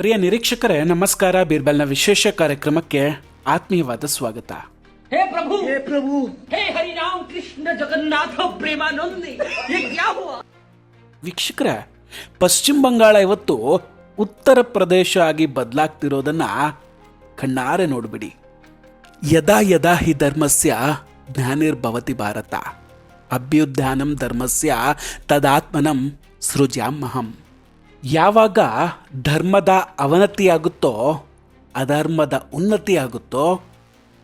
ಪ್ರಿಯ ನಿರೀಕ್ಷಕರೇ ನಮಸ್ಕಾರ. ಬೀರ್ಬಲ್ನ ವಿಶೇಷ ಕಾರ್ಯಕ್ರಮಕ್ಕೆ ಆತ್ಮೀಯವಾದ ಸ್ವಾಗತ. हे प्रभु हे हरि राम कृष्ण जगन्नाथ प्रेमानंदी ये क्या हुआ? ವೀಕ್ಷಕರೇ, ಪಶ್ಚಿಮ ಬಂಗಾಳ ಇವತ್ತು ಉತ್ತರ ಪ್ರದೇಶ ಆಗಿ ಬದಲಾಗ್ತಿರೋದನ್ನ ಕಣ್ಣಾರೆ ನೋಡ್ಬಿಡಿ. ಯದಾ ಯದಾ ಹಿ ಧರ್ಮಸ್ಯ ಜ್ಞಾನಿರ್ಭವತಿ ಭಾರತ, ಅಭ್ಯುತ್ಥಾನಂ ಧರ್ಮಸ್ಯ ತದಾತ್ಮನಂ ಸೃಜ್ಯಾಮ್ಯಹಂ. ಯಾವಾಗ ಧರ್ಮದ ಅವನತಿಯಾಗುತ್ತೋ, ಅಧರ್ಮದ ಉನ್ನತಿಯಾಗುತ್ತೋ,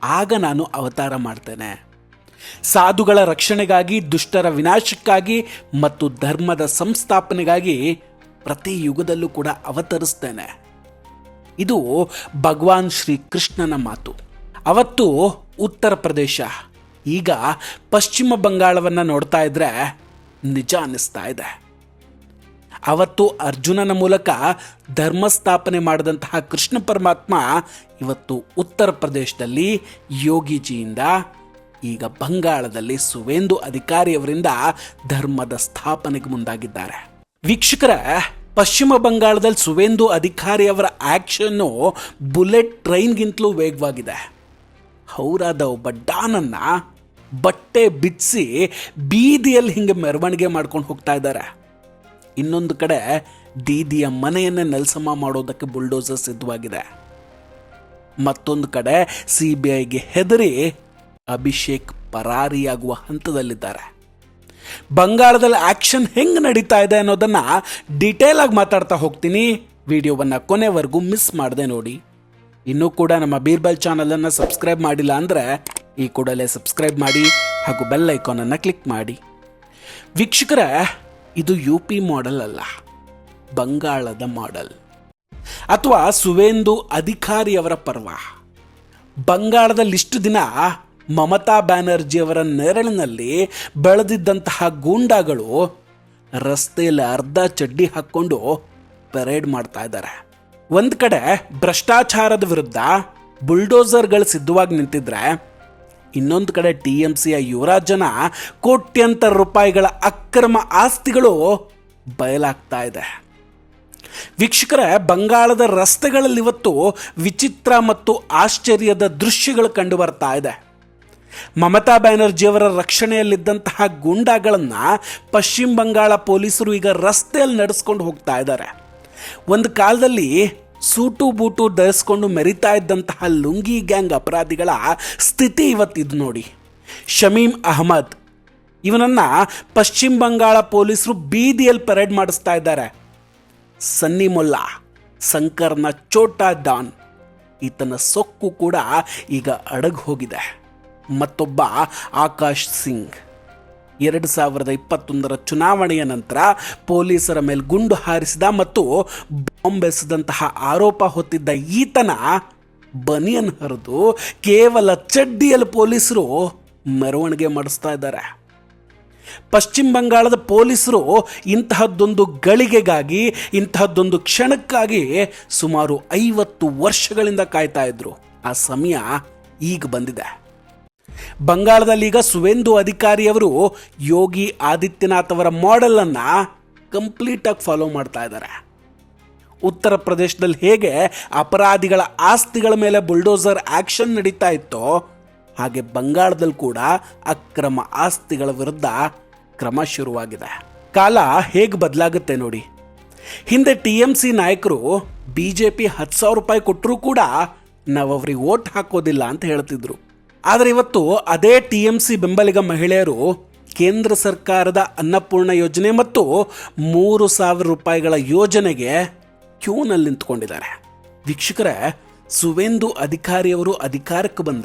ಆಗ ನಾನು ಅವತಾರ ಮಾಡ್ತೇನೆ. ಸಾಧುಗಳ ರಕ್ಷಣೆಗಾಗಿ, ದುಷ್ಟರ ವಿನಾಶಕ್ಕಾಗಿ ಮತ್ತು ಧರ್ಮದ ಸಂಸ್ಥಾಪನೆಗಾಗಿ ಪ್ರತಿ ಯುಗದಲ್ಲೂ ಕೂಡ ಅವತರಿಸ್ತೇನೆ. ಇದು ಭಗವಾನ್ ಶ್ರೀ ಕೃಷ್ಣನ ಮಾತು. ಅವತ್ತು ಉತ್ತರ ಪ್ರದೇಶ, ಈಗ ಪಶ್ಚಿಮ ಬಂಗಾಳವನ್ನು ನೋಡ್ತಾ ಇದ್ರೆ ನಿಜ ಅನ್ನಿಸ್ತಾ ಇದೆ. ಅವತ್ತು ಅರ್ಜುನನ ಮೂಲಕ ಧರ್ಮ ಸ್ಥಾಪನೆ ಮಾಡಿದಂತಹ ಕೃಷ್ಣ ಪರಮಾತ್ಮ ಇವತ್ತು ಉತ್ತರ ಪ್ರದೇಶದಲ್ಲಿ ಯೋಗಿಜಿಯಿಂದ, ಈಗ ಬಂಗಾಳದಲ್ಲಿ ಸುವೇಂದು ಅಧಿಕಾರಿಯವರಿಂದ ಧರ್ಮದ ಸ್ಥಾಪನೆಗೆ ಮುಂದಾಗಿದ್ದಾರೆ. ವೀಕ್ಷಕರ, ಪಶ್ಚಿಮ ಬಂಗಾಳದಲ್ಲಿ ಸುವೇಂದು ಅಧಿಕಾರಿಯವರ ಆಕ್ಷನ್ನು ಬುಲೆಟ್ ಟ್ರೈನ್ಗಿಂತಲೂ ವೇಗವಾಗಿದೆ. ಹೌರಾದ ಒಬ್ಬ ಡಾನನ್ನ ಬಟ್ಟೆ ಬಿಡಿಸಿ ಬೀದಿಯಲ್ಲಿ ಹಿಂಗೆ ಮೆರವಣಿಗೆ ಮಾಡ್ಕೊಂಡು ಹೋಗ್ತಾ ಇದ್ದಾರೆ. ಇನ್ನೊಂದು ಕಡೆ ದೀದಿಯ ಮನೆಯನ್ನೇ ನೆಲಸಮ ಮಾಡೋದಕ್ಕೆ ಬುಲ್ಡೋಸರ್ ಸಿದ್ಧವಾಗಿದೆ. ಮತ್ತೊಂದು ಕಡೆ CBIಗೆ ಹೆದರಿ ಅಭಿಷೇಕ್ ಪರಾರಿಯಾಗುವ ಹಂತದಲ್ಲಿದ್ದಾರೆ. ಬಂಗಾಳದಲ್ಲಿ ಆಕ್ಷನ್ ಹೆಂಗೆ ನಡೀತಾ ಇದೆ ಅನ್ನೋದನ್ನ ಡಿಟೇಲ್ ಆಗಿ ಮಾತಾಡ್ತಾ ಹೋಗ್ತೀನಿ. ವಿಡಿಯೋವನ್ನು ಕೊನೆವರೆಗೂ ಮಿಸ್ ಮಾಡದೆ ನೋಡಿ. ಇನ್ನೂ ಕೂಡ ನಮ್ಮ ಬೀರ್ಬಲ್ ಚಾನಲನ್ನು ಸಬ್ಸ್ಕ್ರೈಬ್ ಮಾಡಿಲ್ಲ ಅಂದರೆ ಈ ಕೂಡಲೇ ಸಬ್ಸ್ಕ್ರೈಬ್ ಮಾಡಿ ಹಾಗೂ ಬೆಲ್ ಐಕಾನನ್ನು ಕ್ಲಿಕ್ ಮಾಡಿ. ವೀಕ್ಷಕರೇ, ಇದು UP ಮಾಡೆಲ್ ಅಲ್ಲ, ಬಂಗಾಳದ ಮಾಡೆಲ್ ಅಥವಾ ಸುವೇಂದು ಅಧಿಕಾರಿಯವರ ಪರ್ವ. ಬಂಗಾಳದಲ್ಲಿ ಇಷ್ಟು ದಿನ ಮಮತಾ ಬ್ಯಾನರ್ಜಿಯವರ ನೆರಳಿನಲ್ಲಿ ಬೆಳೆದಿದ್ದಂತಹ ಗೂಂಡಾಗಳು ರಸ್ತೆಯಲ್ಲಿ ಅರ್ಧ ಚಡ್ಡಿ ಹಾಕ್ಕೊಂಡು ಪರೇಡ್ ಮಾಡ್ತಾ ಇದ್ದಾರೆ. ಒಂದು ಕಡೆ ಭ್ರಷ್ಟಾಚಾರದ ವಿರುದ್ಧ ಬುಲ್ಡೋಸರ್ಗಳು ಸಿದ್ಧವಾಗಿ ನಿಂತಿದ್ರೆ, ಇನ್ನೊಂದು ಕಡೆ TMCಯ ಯುವರಾಜನ ಕೋಟ್ಯಂತರ ರೂಪಾಯಿಗಳ ಅಕ್ರಮ ಆಸ್ತಿಗಳು ಬಯಲಾಗ್ತಾ ಇದೆ. ವೀಕ್ಷಕರೇ, ಬಂಗಾಳದ ರಸ್ತೆಗಳಲ್ಲಿ ಇವತ್ತು ವಿಚಿತ್ರ ಮತ್ತು ಆಶ್ಚರ್ಯದ ದೃಶ್ಯಗಳು ಕಂಡು ಬರ್ತಾ ಇದೆ. ಮಮತಾ ಬ್ಯಾನರ್ಜಿಯವರ ರಕ್ಷಣೆಯಲ್ಲಿದ್ದಂತಹ ಗೂಂಡಾಗಳನ್ನು ಪಶ್ಚಿಮ ಬಂಗಾಳ ಪೊಲೀಸರು ಈಗ ರಸ್ತೆಯಲ್ಲಿ ನಡೆಸ್ಕೊಂಡು ಹೋಗ್ತಾ ಇದ್ದಾರೆ. ಒಂದು ಕಾಲದಲ್ಲಿ ಸೂಟು ಬೂಟು ಧರಿಸ್ಕೊಂಡು ಮೆರಿತಾ ಇದ್ದಂತಹ ಲುಂಗಿ ಗ್ಯಾಂಗ್ ಅಪರಾಧಿಗಳ ಸ್ಥಿತಿ ಇವತ್ತಿದು ನೋಡಿ. ಶಮೀಮ್ ಅಹಮದ್ ಇವನನ್ನು ಪಶ್ಚಿಮ ಬಂಗಾಳ ಪೊಲೀಸರು ಬೀದಿಯಲ್ಲಿ ಪರೇಡ್ ಮಾಡಿಸ್ತಾ ಇದ್ದಾರೆ. ಸನ್ನಿ ಮುಲ್ಲಾ, ಸಂಕರ್ನ ಚೋಟಾ ಡಾನ್, ಈತನ ಸೊಕ್ಕು ಕೂಡ ಈಗ ಅಡಗಿ ಹೋಗಿದೆ. ಮತ್ತೊಬ್ಬ ಆಕಾಶ್ ಸಿಂಗ್ 2021 ಚುನಾವಣೆಯ ನಂತರ ಪೊಲೀಸರ ಮೇಲೆ ಗುಂಡು ಹಾರಿಸಿದ ಮತ್ತು ಬಾಂಬ್ ಎಸೆದಂತಹ ಆರೋಪ ಹೊತ್ತಿದ್ದ ಈತನ ಬನಿಯನ್ ಹರಿದು ಕೇವಲ ಚಡ್ಡಿಯಲ್ಲಿ ಪೊಲೀಸರು ಮೆರವಣಿಗೆ ಮಾಡಿಸ್ತಾ ಇದ್ದಾರೆ. ಪಶ್ಚಿಮ ಬಂಗಾಳದ ಪೊಲೀಸರು ಇಂತಹದ್ದೊಂದು ಗಳಿಗೆಗಾಗಿ, ಇಂತಹದ್ದೊಂದು ಕ್ಷಣಕ್ಕಾಗಿ ಸುಮಾರು 50 ವರ್ಷಗಳಿಂದ ಕಾಯ್ತಾ ಇದ್ರು. ಆ ಸಮಯ ಈಗ ಬಂದಿದೆ. ಬಂಗಾಳದಲ್ಲಿ ಈಗ ಸುವೇಂದು ಅಧಿಕಾರಿಯವರು ಯೋಗಿ ಆದಿತ್ಯನಾಥ್ ಅವರ ಮಾಡೆಲ್ ಅನ್ನ ಕಂಪ್ಲೀಟ್ ಆಗಿ ಫಾಲೋ ಮಾಡ್ತಾ ಇದ್ದಾರೆ. ಉತ್ತರ ಪ್ರದೇಶದಲ್ಲಿ ಹೇಗೆ ಅಪರಾಧಿಗಳ ಆಸ್ತಿಗಳ ಮೇಲೆ ಬುಲ್ಡೋಸರ್ ಆಕ್ಷನ್ ನಡೀತಾ ಇತ್ತೋ, ಹಾಗೆ ಬಂಗಾಳದಲ್ಲಿ ಕೂಡ ಅಕ್ರಮ ಆಸ್ತಿಗಳ ವಿರುದ್ಧ ಕ್ರಮ ಶುರುವಾಗಿದೆ. ಕಾಲ ಹೇಗೆ ಬದಲಾಗುತ್ತೆ ನೋಡಿ. ಹಿಂದೆ TMC ನಾಯಕರು BJP 10,000 ರೂಪಾಯಿ ಕೊಟ್ಟರೂ ಕೂಡ ನಾವು ಅವ್ರಿಗೆ ವೋಟ್ ಹಾಕೋದಿಲ್ಲ ಅಂತ ಹೇಳ್ತಿದ್ರು. ಆದರೆ ಇವತ್ತು ಅದೇ TMC ಬೆಂಬಲಿಗ ಮಹಿಳೆಯರು ಕೇಂದ್ರ ಸರ್ಕಾರದ ಅನ್ನಪೂರ್ಣ ಯೋಜನೆ ಮತ್ತು 3,000 ರೂಪಾಯಿಗಳ ಯೋಜನೆಗೆ ಕ್ಯೂನಲ್ಲಿ ನಿಂತ್ಕೊಂಡಿದ್ದಾರೆ. ವೀಕ್ಷಕರೇ, ಸುವೇಂದು ಅಧಿಕಾರಿಯವರು ಅಧಿಕಾರಕ್ಕೆ ಬಂದ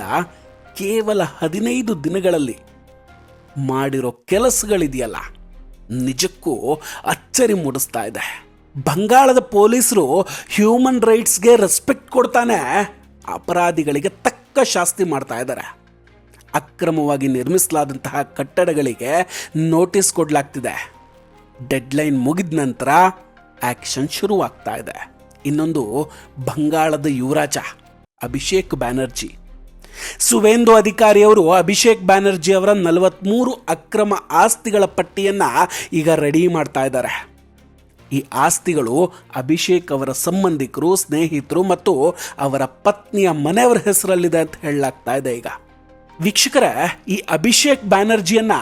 ಕೇವಲ 15 ದಿನಗಳಲ್ಲಿ ಮಾಡಿರೋ ಕೆಲಸಗಳಿದೆಯಲ್ಲ, ನಿಜಕ್ಕೂ ಅಚ್ಚರಿ ಮೂಡಿಸ್ತಾ ಇದೆ. ಬಂಗಾಳದ ಪೊಲೀಸರು ಹ್ಯೂಮನ್ ರೈಟ್ಸ್ಗೆ ರೆಸ್ಪೆಕ್ಟ್ ಕೊಡ್ತಾನೆ ಅಪರಾಧಿಗಳಿಗೆ ತಕ್ಕ ಶಾಸ್ತಿ ಮಾಡ್ತಾ ಇದ್ದಾರೆ. ಅಕ್ರಮವಾಗಿ ನಿರ್ಮಿಸಲಾದಂತಹ ಕಟ್ಟಡಗಳಿಗೆ ನೋಟಿಸ್ ಕೊಡಲಾಗ್ತಿದೆ. ಡೆಡ್ಲೈನ್ ಮುಗಿದ ನಂತರ ಆಕ್ಷನ್ ಶುರುವಾಗ್ತಾ ಇದೆ. ಇನ್ನೊಂದು ಬಂಗಾಳದ ಯುವರಾಜ ಅಭಿಷೇಕ್ ಬ್ಯಾನರ್ಜಿ. ಸುವೇಂದು ಅಧಿಕಾರಿಯವರು ಅಭಿಷೇಕ್ ಬ್ಯಾನರ್ಜಿ ಅವರ 43 ಅಕ್ರಮ ಆಸ್ತಿಗಳ ಪಟ್ಟಿಯನ್ನು ಈಗ ರೆಡಿ ಮಾಡ್ತಾ ಇದ್ದಾರೆ. ಈ ಆಸ್ತಿಗಳು ಅಭಿಷೇಕ್ ಅವರ ಸಂಬಂಧಿಕರು, ಸ್ನೇಹಿತರು ಮತ್ತು ಅವರ ಪತ್ನಿಯ ಮನೆಯವರ ಹೆಸರಲ್ಲಿದೆ ಅಂತ ಹೇಳಲಾಗ್ತಾ ಇದೆ ಈಗ. ವೀಕ್ಷಕರೇ, ಈ ಅಭಿಷೇಕ್ ಬ್ಯಾನರ್ಜಿಯನ್ನ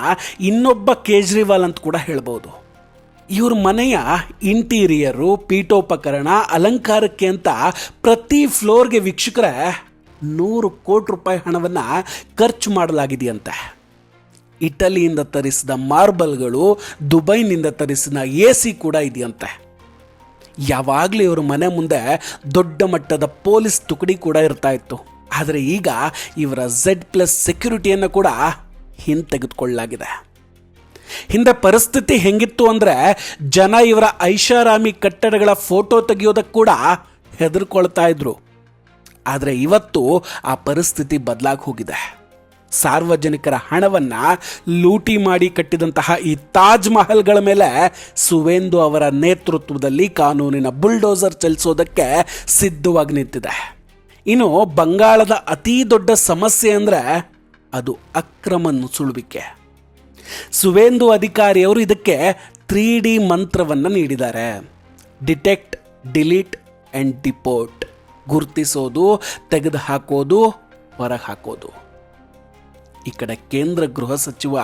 ಇನ್ನೊಬ್ಬ ಕೇಜ್ರಿವಾಲ್ ಅಂತ ಕೂಡ ಹೇಳ್ಬೋದು. ಇವ್ರ ಮನೆಯ ಇಂಟೀರಿಯರು, ಪೀಠೋಪಕರಣ, ಅಲಂಕಾರಕ್ಕೆ ಅಂತ ಪ್ರತಿ ಫ್ಲೋರ್ಗೆ ವೀಕ್ಷಕರೇ 100 ಕೋಟಿ ರೂಪಾಯಿ ಹಣವನ್ನು ಖರ್ಚು ಮಾಡಲಾಗಿದೆಯಂತೆ. ಇಟಲಿಯಿಂದ ತರಿಸಿದ ಮಾರ್ಬಲ್ಗಳು, ದುಬೈನಿಂದ ತರಿಸಿದ AC ಕೂಡ ಇದೆಯಂತೆ. ಯಾವಾಗಲೂ ಇವ್ರ ಮನೆ ಮುಂದೆ ದೊಡ್ಡ ಮಟ್ಟದ ಪೊಲೀಸ್ ತುಕಡಿ ಕೂಡ ಇರ್ತಾ ಇತ್ತು. ಆದರೆ ಈಗ ಇವರ Z+ ಸೆಕ್ಯೂರಿಟಿಯನ್ನು ಕೂಡ ಹಿಂತೆಗೆದುಕೊಳ್ಳಲಾಗಿದೆ. ಹಿಂದೆ ಪರಿಸ್ಥಿತಿ ಹೆಂಗಿತ್ತು ಅಂದರೆ ಜನ ಇವರ ಐಷಾರಾಮಿ ಕಟ್ಟಡಗಳ ಫೋಟೋ ತೆಗೆಯೋದಕ್ಕೆ ಕೂಡ ಹೆದರ್ಕೊಳ್ತಾ ಇದ್ರು. ಆದರೆ ಇವತ್ತು ಆ ಪರಿಸ್ಥಿತಿ ಬದಲಾಗಿ ಹೋಗಿದೆ. ಸಾರ್ವಜನಿಕರ ಹಣವನ್ನು ಲೂಟಿ ಮಾಡಿ ಕಟ್ಟಿದಂತಹ ಈ ತಾಜ್ ಮಹಲ್ಗಳ ಮೇಲೆ ಸುವೇಂದು ಅವರ ನೇತೃತ್ವದಲ್ಲಿ ಕಾನೂನಿನ ಬುಲ್ಡೋಸರ್ ಚಲಿಸೋದಕ್ಕೆ ಸಿದ್ಧವಾಗಿ ನಿಂತಿದೆ. ಇನ್ನು ಬಂಗಾಳದ ಅತೀ ದೊಡ್ಡ ಸಮಸ್ಯೆ ಅಂದರೆ ಅದು ಅಕ್ರಮ ನುಸುಳುವಿಕೆ. ಸುವೇಂದು ಅಧಿಕಾರಿಯವರು ಇದಕ್ಕೆ 3D ಮಂತ್ರವನ್ನು ನೀಡಿದ್ದಾರೆ. Detect, delete and deport. ಗುರುತಿಸೋದು, ತೆಗೆದು ಹಾಕೋದು, ಹೊರಗೆ ಹಾಕೋದು. ಈ ಕಡೆ ಕೇಂದ್ರ ಗೃಹ ಸಚಿವ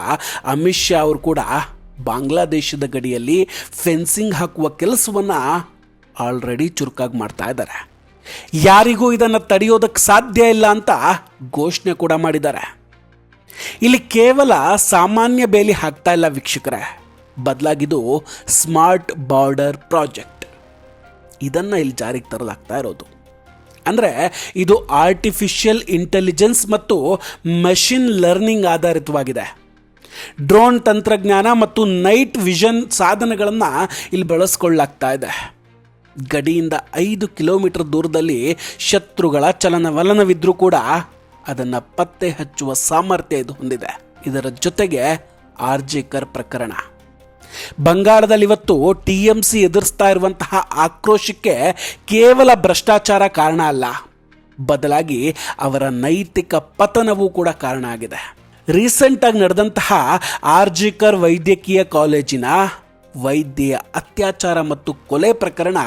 ಅಮಿತ್ ಶಾ ಅವರು ಕೂಡ ಬಾಂಗ್ಲಾದೇಶದ ಗಡಿಯಲ್ಲಿ ಫೆನ್ಸಿಂಗ್ ಹಾಕುವ ಕೆಲಸವನ್ನು ಆಲ್ರೆಡಿ ಚುರುಕಾಗಿ ಮಾಡ್ತಾ ಇದ್ದಾರೆ. ಯಾರಿಗೂ ಇದನ್ನು ತಡೆಯೋದಕ್ಕೆ ಸಾಧ್ಯ ಇಲ್ಲ ಅಂತ ಘೋಷಣೆ ಕೂಡ ಮಾಡಿದ್ದಾರೆ. ಇಲ್ಲಿ ಕೇವಲ ಸಾಮಾನ್ಯ ಬೇಲಿ ಹಾಕ್ತಾ ಇಲ್ಲ ವೀಕ್ಷಕರೇ, ಬದಲಾಗಿದು ಸ್ಮಾರ್ಟ್ ಬಾರ್ಡರ್ ಪ್ರಾಜೆಕ್ಟ್. ಇದನ್ನು ಇಲ್ಲಿ ಜಾರಿಗೆ ತರಲಾಗ್ತಾ ಇರೋದು. ಅಂದರೆ ಇದು ಆರ್ಟಿಫಿಷಿಯಲ್ ಇಂಟೆಲಿಜೆನ್ಸ್ ಮತ್ತು ಮೆಷಿನ್ ಲರ್ನಿಂಗ್ ಆಧಾರಿತವಾಗಿದೆ. ಡ್ರೋನ್ ತಂತ್ರಜ್ಞಾನ ಮತ್ತು ನೈಟ್ ವಿಷನ್ ಸಾಧನಗಳನ್ನು ಇಲ್ಲಿ ಬಳಸ್ಕೊಳ್ಳಲಾಗ್ತಾ ಇದೆ. ಗಡಿಯಿಂದ 5 ಕಿಲೋಮೀಟರ್ ದೂರದಲ್ಲಿ ಶತ್ರುಗಳ ಚಲನವಲನವಿದ್ರೂ ಕೂಡ ಅದನ್ನು ಪತ್ತೆ ಹಚ್ಚುವ ಸಾಮರ್ಥ್ಯ ಇದು ಹೊಂದಿದೆ. ಇದರ ಜೊತೆಗೆ ಆರ್ಜಿಕರ್ ಪ್ರಕರಣ, ಬಂಗಾಳದಲ್ಲಿ ಇವತ್ತು TMC ಎದುರಿಸ್ತಾ ಇರುವಂತಹ ಆಕ್ರೋಶಕ್ಕೆ ಕೇವಲ ಭ್ರಷ್ಟಾಚಾರ ಕಾರಣ ಅಲ್ಲ, ಬದಲಾಗಿ ಅವರ ನೈತಿಕ ಪತನವೂ ಕೂಡ ಕಾರಣ ಆಗಿದೆ. ರೀಸೆಂಟಾಗಿ ನಡೆದಂತಹ ಆರ್ಜಿಕರ್ ವೈದ್ಯಕೀಯ ಕಾಲೇಜಿನ ವೈದ್ಯೆಯ ಅತ್ಯಾಚಾರ ಮತ್ತು ಕೊಲೆ ಪ್ರಕರಣ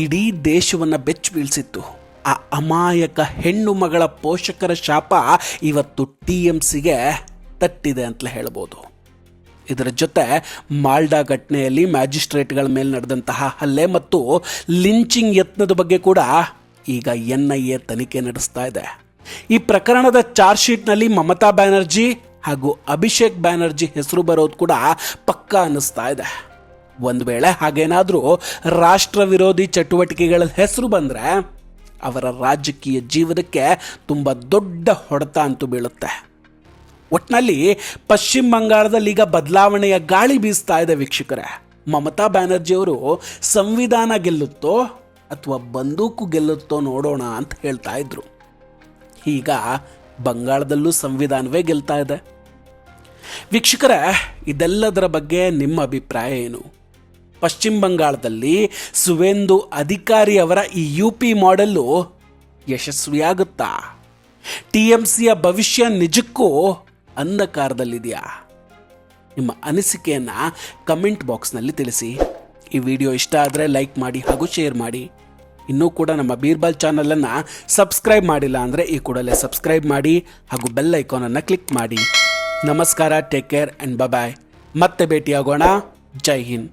ಇಡೀ ದೇಶವನ್ನು ಬೆಚ್ಚಿ ಬೀಳಿಸಿತ್ತು. ಆ ಅಮಾಯಕ ಹೆಣ್ಣು ಮಗಳ ಪೋಷಕರ ಶಾಪ ಇವತ್ತು TMCಗೆ ತಟ್ಟಿದೆ ಅಂತಲೇ ಹೇಳ್ಬೋದು. ಇದರ ಜೊತೆ ಮಾಲ್ಡಾ ಘಟನೆಯಲ್ಲಿ ಮ್ಯಾಜಿಸ್ಟ್ರೇಟ್ಗಳ ಮೇಲೆ ನಡೆದಂತಹ ಹಲ್ಲೆ ಮತ್ತು ಲಿಂಚಿಂಗ್ ಯತ್ನದ ಬಗ್ಗೆ ಕೂಡ ಈಗ NIA ತನಿಖೆ ನಡೆಸ್ತಾ ಇದೆ. ಈ ಪ್ರಕರಣದ ಚಾರ್ಜ್ ಶೀಟ್ನಲ್ಲಿ ಮಮತಾ ಬ್ಯಾನರ್ಜಿ ಹಾಗೂ ಅಭಿಷೇಕ್ ಬ್ಯಾನರ್ಜಿ ಹೆಸರು ಬರೋದು ಕೂಡ ಪಕ್ಕಾ ಅನ್ನಿಸ್ತಾ ಇದೆ. ಒಂದು ವೇಳೆ ಹಾಗೇನಾದರೂ ರಾಷ್ಟ್ರ ವಿರೋಧಿ ಚಟುವಟಿಕೆಗಳ ಹೆಸರು ಬಂದರೆ ಅವರ ರಾಜಕೀಯ ಜೀವನಕ್ಕೆ ತುಂಬ ದೊಡ್ಡ ಹೊಡೆತ ಅಂತೂ ಬೀಳುತ್ತೆ. ಒಟ್ಟಿನಲ್ಲಿ ಪಶ್ಚಿಮ ಬಂಗಾಳದಲ್ಲಿ ಈಗ ಬದಲಾವಣೆಯ ಗಾಳಿ ಬೀಸ್ತಾ ಇದೆ ವೀಕ್ಷಕರೇ. ಮಮತಾ ಬ್ಯಾನರ್ಜಿಯವರು ಸಂವಿಧಾನ ಗೆಲ್ಲುತ್ತೋ ಅಥವಾ ಬಂದೂಕು ಗೆಲ್ಲುತ್ತೋ ನೋಡೋಣ ಅಂತ ಹೇಳ್ತಾ ಇದ್ರು. ಈಗ ಬಂಗಾಳದಲ್ಲೂ ಸಂವಿಧಾನವೇ ಗೆಲ್ತಾ ಇದೆ. ವೀಕ್ಷಕರೇ, ಇದೆಲ್ಲದರ ಬಗ್ಗೆ ನಿಮ್ಮ ಅಭಿಪ್ರಾಯ ಏನು? ಪಶ್ಚಿಮ ಬಂಗಾಳದಲ್ಲಿ ಸುವೇಂದು ಅಧಿಕಾರಿ ಅವರ ಈ UP ಮಾಡೆಲ್ಲು ಯಶಸ್ವಿಯಾಗುತ್ತಾ? TMCಯ ಭವಿಷ್ಯ ನಿಜಕ್ಕೂ ಅಂಧಕಾರದಲ್ಲಿದೆಯಾ? ನಿಮ್ಮ ಅನಿಸಿಕೆಯನ್ನು ಕಮೆಂಟ್ ಬಾಕ್ಸ್ನಲ್ಲಿ ತಿಳಿಸಿ. ಈ ವಿಡಿಯೋ ಇಷ್ಟ ಆದರೆ ಲೈಕ್ ಮಾಡಿ ಹಾಗೂ ಶೇರ್ ಮಾಡಿ. ಇನ್ನೂ ಕೂಡ ನಮ್ಮ ಬೀರ್ಬಲ್ ಚಾನಲನ್ನು ಸಬ್ಸ್ಕ್ರೈಬ್ ಮಾಡಿಲ್ಲ ಅಂದರೆ ಈ ಕೂಡಲೇ ಸಬ್ಸ್ಕ್ರೈಬ್ ಮಾಡಿ ಹಾಗೂ ಬೆಲ್ ಐಕಾನನ್ನು ಕ್ಲಿಕ್ ಮಾಡಿ. ನಮಸ್ಕಾರ, ಟೇಕ್ ಕೇರ್ ಆ್ಯಂಡ್ ಬಾಯ್. ಮತ್ತೆ ಭೇಟಿಯಾಗೋಣ. ಜೈ ಹಿಂದ್.